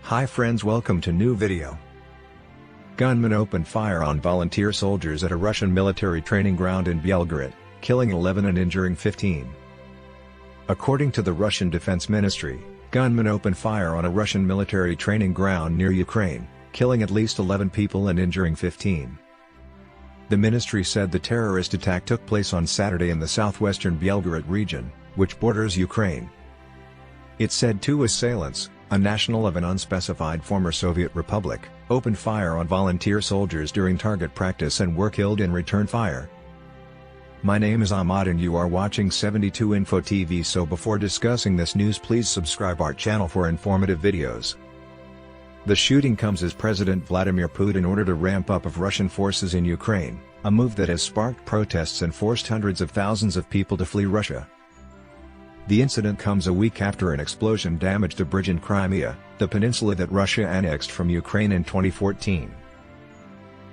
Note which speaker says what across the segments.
Speaker 1: Hi friends, welcome to new video. Gunmen opened fire on volunteer soldiers at a Russian military training ground in Belgorod, killing 11 and injuring 15. According to the Russian Defense Ministry, gunmen opened fire on a Russian military training ground near Ukraine, killing at least 11 people and injuring 15. The ministry said the terrorist attack took place on Saturday in the southwestern Belgorod region, which borders Ukraine. It said two assailants, a national of an unspecified former Soviet republic, opened fire on volunteer soldiers during target practice and were killed in return fire. My name is Ahmad and you are watching 72 Info TV, so before discussing this news, please subscribe our channel for informative videos. The shooting comes as President Vladimir Putin ordered a ramp up of Russian forces in Ukraine, a move that has sparked protests and forced hundreds of thousands of people to flee Russia. The incident comes a week after an explosion damaged a bridge in Crimea, the peninsula that Russia annexed from Ukraine in 2014.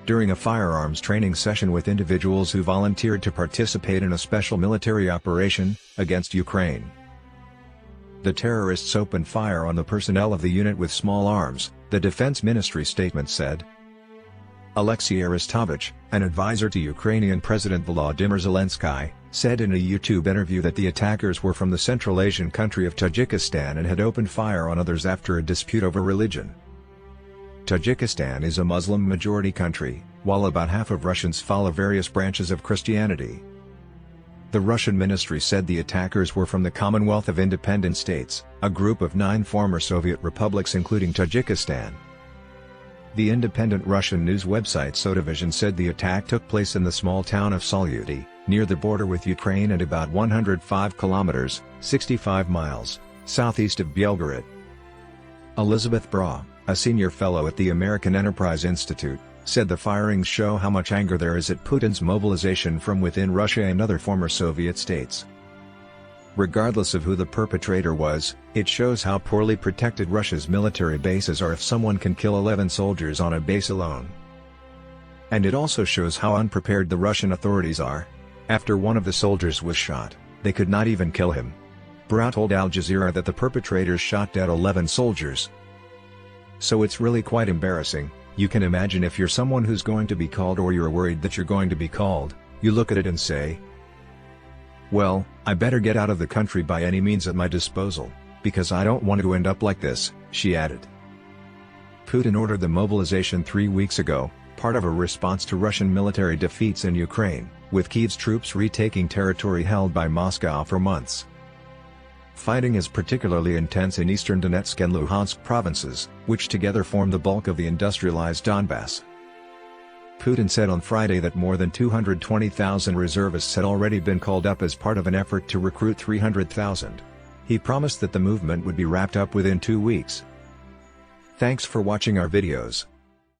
Speaker 1: During a firearms training session with individuals who volunteered to participate in a special military operation against Ukraine, the terrorists opened fire on the personnel of the unit with small arms, the Defense Ministry statement said. Alexei Arestovich, an advisor to Ukrainian President Volodymyr Zelensky, said in a YouTube interview that the attackers were from the Central Asian country of Tajikistan and had opened fire on others after a dispute over religion. Tajikistan is a Muslim-majority country, while about half of Russians follow various branches of Christianity. The Russian ministry said the attackers were from the Commonwealth of Independent States, a group of 9 former Soviet republics including Tajikistan. The independent Russian news website Sotavision said the attack took place in the small town of Solyuty, near the border with Ukraine and about 105 kilometers, 65 miles, southeast of Belgorod. Elizabeth Braw, a senior fellow at the American Enterprise Institute, said the firings show how much anger there is at Putin's mobilization from within Russia and other former Soviet states. Regardless of who the perpetrator was, it shows how poorly protected Russia's military bases are if someone can kill 11 soldiers on a base alone. And it also shows how unprepared the Russian authorities are. After one of the soldiers was shot, they could not even kill him. Braw told Al Jazeera that the perpetrators shot dead 11 soldiers. So it's really quite embarrassing. You can imagine if you're someone who's going to be called or you're worried that you're going to be called, you look at it and say, well, I better get out of the country by any means at my disposal, because I don't want to end up like this, she added. Putin ordered the mobilization 3 weeks ago, part of a response to Russian military defeats in Ukraine, with Kyiv's troops retaking territory held by Moscow for months. Fighting is particularly intense in eastern Donetsk and Luhansk provinces, which together form the bulk of the industrialized Donbass. Putin said on Friday that more than 220,000 reservists had already been called up as part of an effort to recruit 300,000. He promised that the movement would be wrapped up within 2 weeks. Thanks for watching our videos.